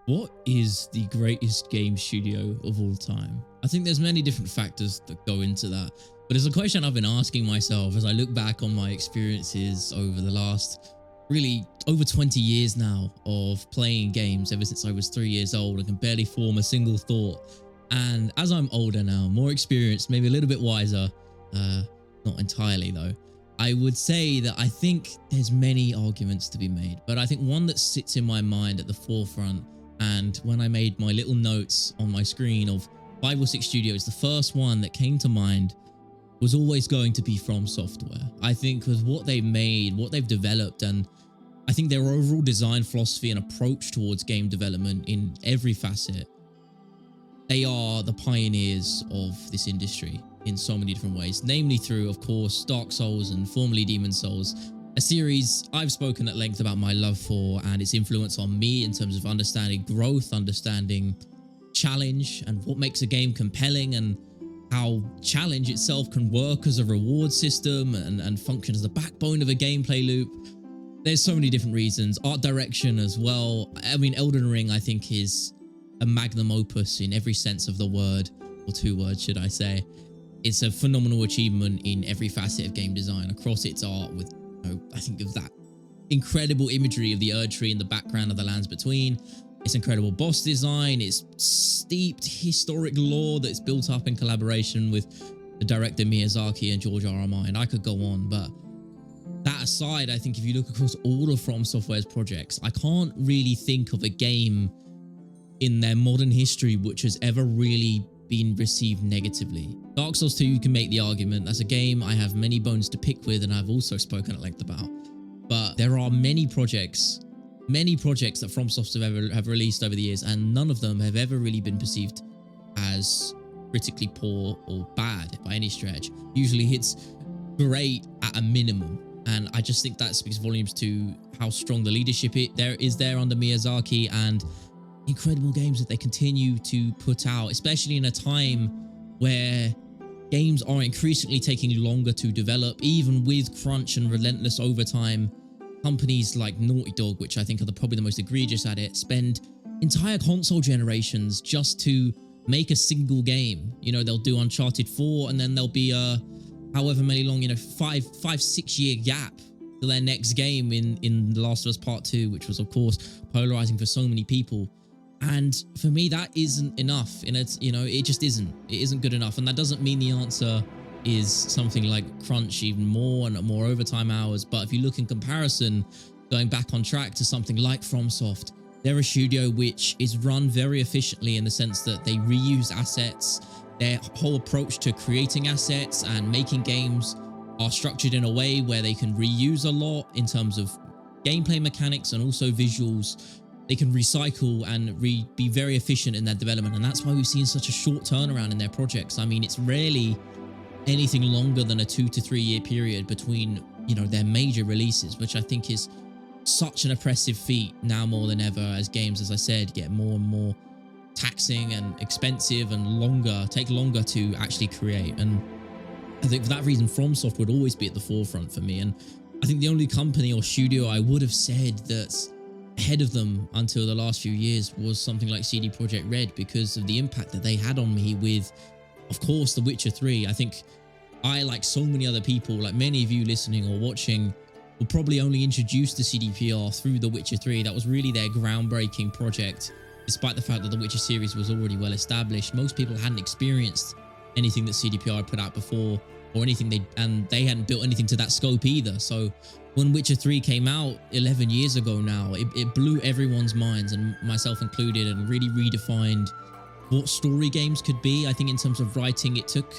What is the greatest game studio of all time? I think there's many different factors that go into that, but it's a question I've been asking myself as I look back on my experiences over the last really over 20 years now of playing games ever since I was 3 years old. I can barely form a single thought. And as I'm older now, more experienced, maybe a little bit wiser, not entirely though, I would say that I think there's many arguments to be made, but I think one that sits in my mind at the forefront, and when I made my little notes on my screen of 5 or 6 studios, the first one that came to mind was always going to be From Software. I think with what they've made, what they've developed, and I think their overall design philosophy and approach towards game development in every facet, they are the pioneers of this industry in so many different ways, namely through, of course, Dark Souls and formerly Demon Souls, a series I've spoken at length about my love for and its influence on me in terms of understanding growth, understanding challenge, and what makes a game compelling, and how challenge itself can work as a reward system and function as the backbone of a gameplay loop. There's so many different reasons. Art direction as well. I mean, Elden Ring, I think, is a magnum opus in every sense of the word, or 2 words, should I say. It's a phenomenal achievement in every facet of game design across its art with, I think of that incredible imagery of the Erd Tree in the background of the lands between. It's incredible boss design. It's steeped historic lore that's built up in collaboration with the director Miyazaki and George R.R. Martin. I could go on, but that aside, I think if you look across all of From Software's projects, I can't really think of a game in their modern history which has ever really been received negatively. Dark Souls 2, you can make the argument. That's a game I have many bones to pick with and I've also spoken at length about. But there are many projects that FromSoft have released over the years, and none of them have ever really been perceived as critically poor or bad by any stretch. Usually it's great at a minimum. And I just think that speaks volumes to how strong the leadership is there under Miyazaki, and incredible games that they continue to put out, especially in a time where games are increasingly taking longer to develop, even with crunch and relentless overtime. Companies like Naughty Dog, which I think are probably the most egregious at it, spend entire console generations just to make a single game. You know, they'll do Uncharted 4 and then there'll be a however many long, 5-6 year gap to their next game in The Last of Us Part 2, which was of course polarizing for so many people. And for me, that isn't enough. And it's, it just isn't. It isn't good enough. And that doesn't mean the answer is something like crunch even more and more overtime hours. But if you look in comparison, going back on track to something like FromSoft, they're a studio which is run very efficiently in the sense that they reuse assets. Their whole approach to creating assets and making games are structured in a way where they can reuse a lot in terms of gameplay mechanics and also visuals. They can recycle and be very efficient in their development. And that's why we've seen such a short turnaround in their projects. I mean, it's rarely anything longer than a 2 to 3 year period between, their major releases, which I think is such an oppressive feat now more than ever, as games, as I said, get more and more taxing and expensive and take longer to actually create. And I think for that reason, FromSoft would always be at the forefront for me. And I think the only company or studio I would have said that's ahead of them until the last few years was something like CD Projekt Red, because of the impact that they had on me with, of course, The Witcher 3. I think I, like so many other people, like many of you listening or watching, were probably only introduced to CDPR through The Witcher 3. That was really their groundbreaking project. Despite the fact that the Witcher series was already well established, most people hadn't experienced anything that CDPR had put out before, or anything they hadn't built anything to that scope either. So when Witcher 3 came out 11 years ago now, it blew everyone's minds, and myself included, and really redefined what story games could be. I think in terms of writing, it took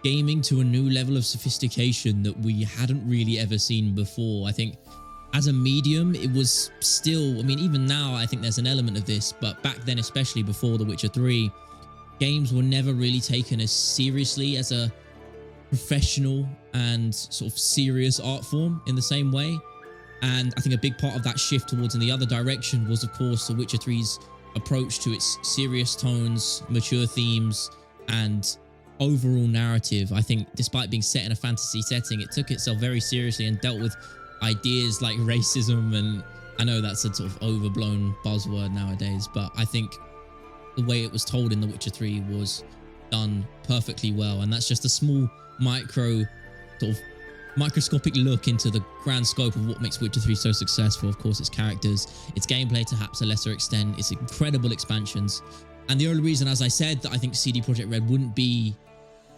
gaming to a new level of sophistication that we hadn't really ever seen before. I think as a medium, it was still, even now, I think there's an element of this, but back then, especially before The Witcher 3, games were never really taken as seriously as a professional and sort of serious art form in the same way. And I think a big part of that shift towards in the other direction was, of course, The Witcher 3's approach to its serious tones, mature themes, and overall narrative. I think despite being set in a fantasy setting, it took itself very seriously and dealt with ideas like racism I know that's a sort of overblown buzzword nowadays, but I think the way it was told in The Witcher 3 was done perfectly well. And that's just a small sort of microscopic look into the grand scope of what makes Witcher 3 so successful. Of course, its characters, its gameplay to perhaps a lesser extent, its incredible expansions. And the only reason, as I said, that I think CD Projekt Red wouldn't be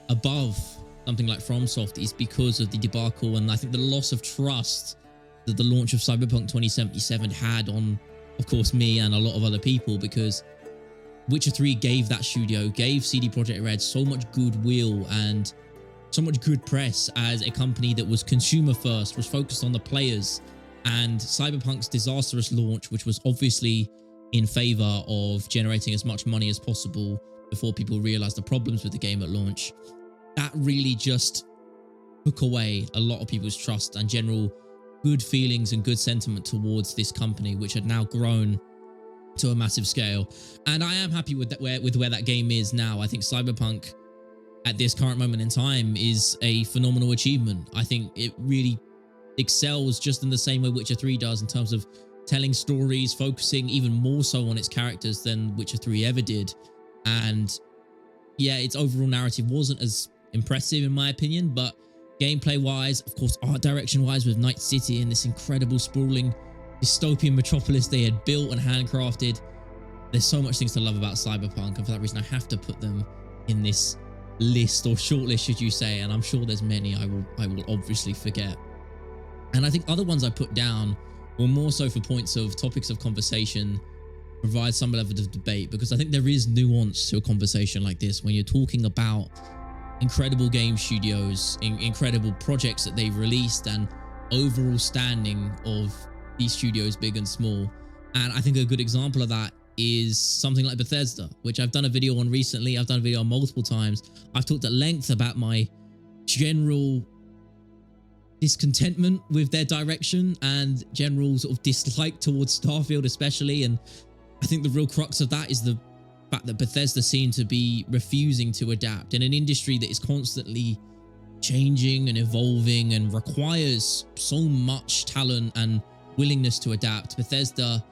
above something like FromSoft is because of the debacle and I think the loss of trust that the launch of Cyberpunk 2077 had on, of course, me and a lot of other people, because Witcher 3 gave that studio, gave CD Projekt Red so much goodwill and so much good press as a company that was consumer first, was focused on the players. And Cyberpunk's disastrous launch, which was obviously in favor of generating as much money as possible before people realized the problems with the game at launch, that really just took away a lot of people's trust and general good feelings and good sentiment towards this company, which had now grown to a massive scale. And I am happy with that, where that game is now. I think Cyberpunk at this current moment in time is a phenomenal achievement. I think it really excels just in the same way Witcher 3 does in terms of telling stories, focusing even more so on its characters than Witcher 3 ever did. And yeah, its overall narrative wasn't as impressive in my opinion, but gameplay wise, of course, art direction wise, with Night City and this incredible sprawling dystopian metropolis they had built and handcrafted, there's so much things to love about Cyberpunk, and for that reason I have to put them in this list, or short list should you say, and I'm sure there's many I will obviously forget. And I think other ones I put down were more so for points of topics of conversation, provide some level of debate, because I think there is nuance to a conversation like this when you're talking about incredible game studios, incredible projects that they've released, and overall standing of these studios, big and small. And I think a good example of that is something like Bethesda, which I've done a video on recently. I've done a video on multiple times. I've talked at length about my general discontentment with their direction and general sort of dislike towards Starfield especially. And I think the real crux of that is the fact that Bethesda seem to be refusing to adapt in an industry that is constantly changing and evolving and requires so much talent and willingness to adapt. Bethesda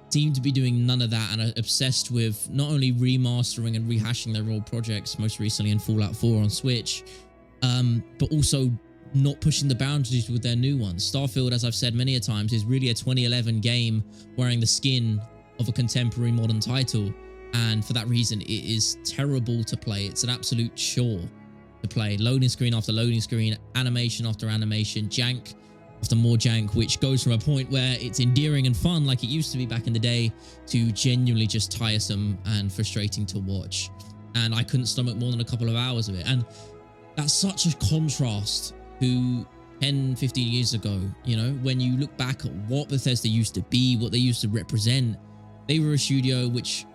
seem to be doing none of that and are obsessed with not only remastering and rehashing their old projects, most recently in Fallout 4 on Switch, but also not pushing the boundaries with their new ones. Starfield, as I've said many a times, is really a 2011 game wearing the skin of a contemporary modern title. And for that reason, it is terrible to play. It's an absolute chore to play. Loading screen after loading screen, animation after animation, jank after more jank, which goes from a point where it's endearing and fun like it used to be back in the day to genuinely just tiresome and frustrating to watch. And I couldn't stomach more than a couple of hours of it. And that's such a contrast to 10, 15 years ago, you know, when you look back at what Bethesda used to be, what they used to represent. They were a studio which,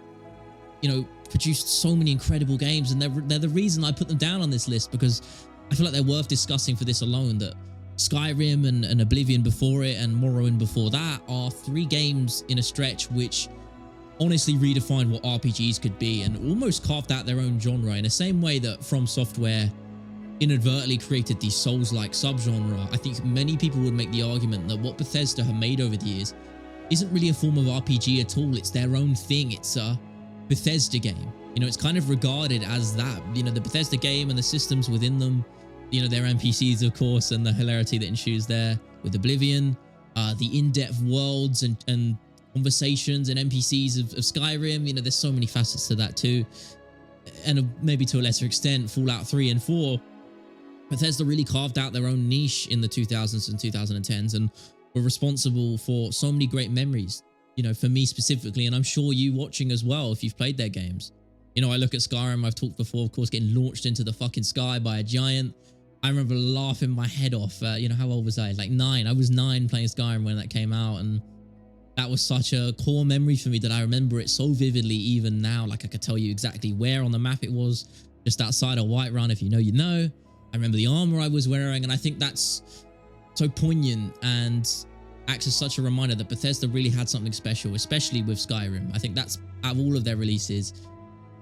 you know, produced so many incredible games, and they're the reason I put them down on this list, because I feel like they're worth discussing for this alone. That Skyrim and Oblivion before it and Morrowind before that are 3 games in a stretch which honestly redefined what RPGs could be and almost carved out their own genre, in the same way that From Software inadvertently created the Souls-like subgenre. I think many people would make the argument that what Bethesda have made over the years isn't really a form of RPG at all. It's their own thing. It's a Bethesda game. You know, it's kind of regarded as that. You know, the Bethesda game and the systems within them, you know, their NPCs, of course, and the hilarity that ensues there with Oblivion, the in-depth worlds and conversations and NPCs of Skyrim. You know, there's so many facets to that too. And maybe to a lesser extent, Fallout 3 and 4, Bethesda really carved out their own niche in the 2000s and 2010s and were responsible for so many great memories, you know, for me specifically, and I'm sure you watching as well if you've played their games. You know, I look at Skyrim, I've talked before, of course, getting launched into the fucking sky by a giant. I remember laughing my head off. You know, how old was I? Like 9. I was 9 playing Skyrim when that came out, and that was such a core memory for me that I remember it so vividly even now. Like I could tell you exactly where on the map it was, just outside of Whiterun. If you know, you know. I remember the armor I was wearing, and I think that's so poignant and acts as such a reminder that Bethesda really had something special, especially with Skyrim. I think that's, out of all of their releases,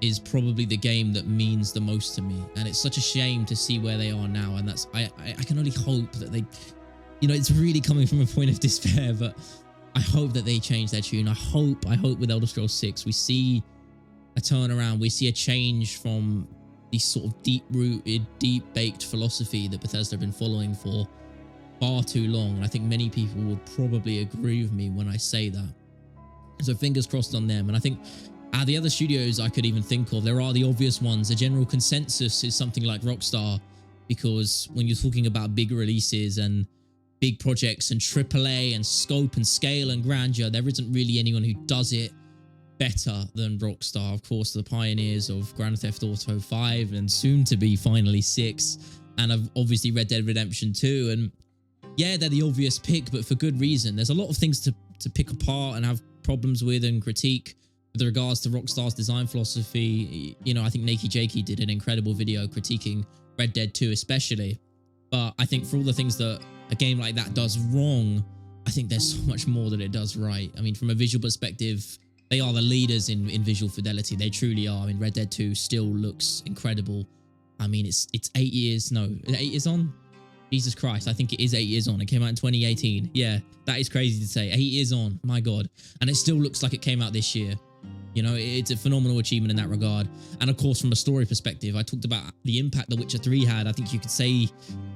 is probably the game that means the most to me. And it's such a shame to see where they are now. And that's, I can only hope that they, you know, it's really coming from a point of despair, but I hope that they change their tune. I hope with Elder Scrolls 6 we see a turnaround. We see a change from this sort of deep-rooted, deep-baked philosophy that Bethesda have been following for far too long. And I think many people would probably agree with me when I say that. So fingers crossed on them. And I think the other studios I could even think of, there are the obvious ones. A general consensus is something like Rockstar, because when you're talking about big releases and big projects and AAA and scope and scale and grandeur, there isn't really anyone who does it better than Rockstar. Of course, the pioneers of Grand Theft Auto 5 and soon to be finally 6, and of obviously Red Dead Redemption 2. And yeah, they're the obvious pick, but for good reason. There's a lot of things to pick apart and have problems with and critique with regards to Rockstar's design philosophy. You know, I think Nakey Jakey did an incredible video critiquing Red Dead 2 especially. But I think for all the things that a game like that does wrong, I think there's so much more that it does right. I mean, from a visual perspective, they are the leaders in visual fidelity. They truly are. I mean, Red Dead 2 still looks incredible. I mean, it's 8 years. No, 8 years on? Jesus Christ, I think it is 8 years on. It came out in 2018. Yeah, that is crazy to say. 8 years on, my God. And it still looks like it came out this year. You know, it's a phenomenal achievement in that regard. And of course, from a story perspective, I talked about the impact The Witcher 3 had. I think you could say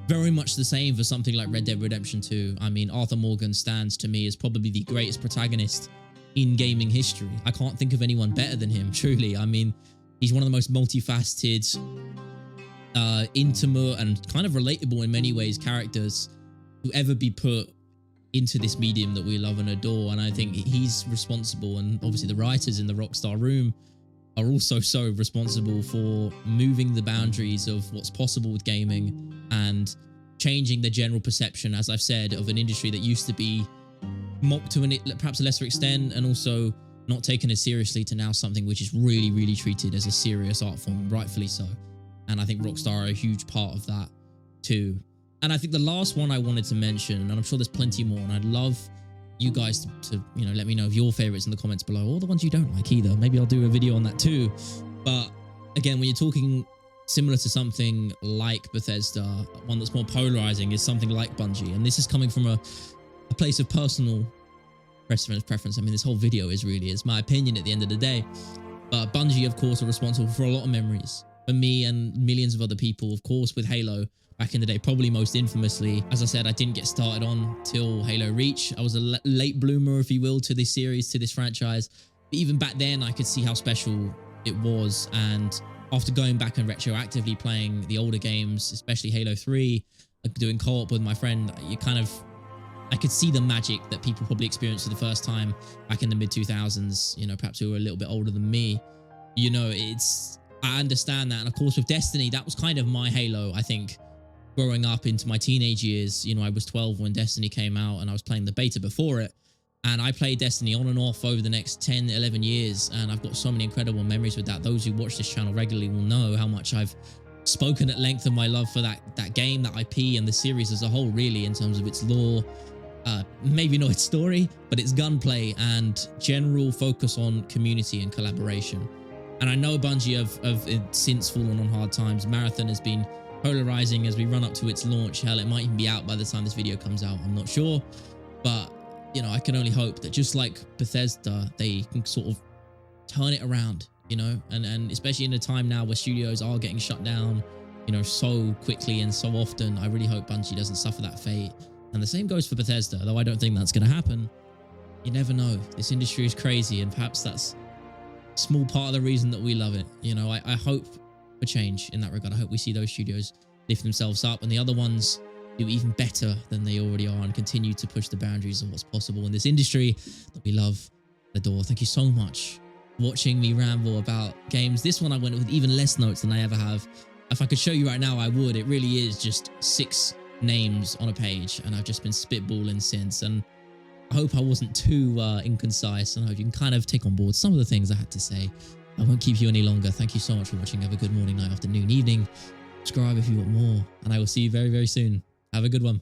very much the same for something like Red Dead Redemption 2. I mean, Arthur Morgan stands to me as probably the greatest protagonist in gaming history. I can't think of anyone better than him, truly. I mean, he's one of the most multifaceted, intimate, and kind of relatable in many ways characters to ever be put into this medium that we love and adore. And I think he's responsible, and obviously the writers in the Rockstar room are also so responsible for moving the boundaries of what's possible with gaming and changing the general perception, as I've said, of an industry that used to be mocked to perhaps a lesser extent and also not taken as seriously, to now something which is really, really treated as a serious art form, rightfully so. And I think Rockstar are a huge part of that too. And I think the last one I wanted to mention, and I'm sure there's plenty more, and I'd love you guys to you know, let me know of your favorites in the comments below, or the ones you don't like either. Maybe I'll do a video on that too. But again, when you're talking similar to something like Bethesda, one that's more polarizing is something like Bungie. And this is coming from a place of personal preference. I mean, this whole video is really, it's my opinion at the end of the day. But Bungie, of course, are responsible for a lot of memories for me and millions of other people, of course, with Halo back in the day, probably most infamously. As I said, I didn't get started on till Halo Reach. I was a late bloomer, if you will, to this series, to this franchise. But even back then, I could see how special it was. And after going back and retroactively playing the older games, especially Halo 3, doing co-op with my friend, I could see the magic that people probably experienced for the first time back in the mid-2000s, you know, perhaps who were a little bit older than me. You know, I understand that. And of course, with Destiny, that was kind of my Halo, I think, growing up into my teenage years. You know, I was 12 when Destiny came out and I was playing the beta before it. And I played Destiny on and off over the next 10, 11 years. And I've got so many incredible memories with that. Those who watch this channel regularly will know how much I've spoken at length of my love for that game, that IP, and the series as a whole, really, in terms of its lore. Maybe not its story, but its gunplay and general focus on community and collaboration. And I know Bungie have since fallen on hard times. Marathon has been polarizing as we run up to its launch. Hell, it might even be out by the time this video comes out. I'm not sure. But, you know, I can only hope that just like Bethesda, they can sort of turn it around, you know, and especially in a time now where studios are getting shut down, you know, so quickly and so often. I really hope Bungie doesn't suffer that fate. And the same goes for Bethesda, though I don't think that's going to happen. You never know. This industry is crazy, and perhaps that's a small part of the reason that we love it. You know, I hope for change in that regard. I hope we see those studios lift themselves up and the other ones do even better than they already are and continue to push the boundaries of what's possible in this industry that we love, adore. Thank you so much for watching me ramble about games. This one I went with even less notes than I ever have. If I could show you right now, I would. It really is just 6 names on a page, and I've just been spitballing since. And I hope I wasn't too inconcise, and I hope you can kind of take on board some of the things I had to say. I won't keep you any longer. Thank you so much for watching. Have a good morning, night, afternoon, evening. Subscribe if you want more, and I will see you very, very soon. Have a good one.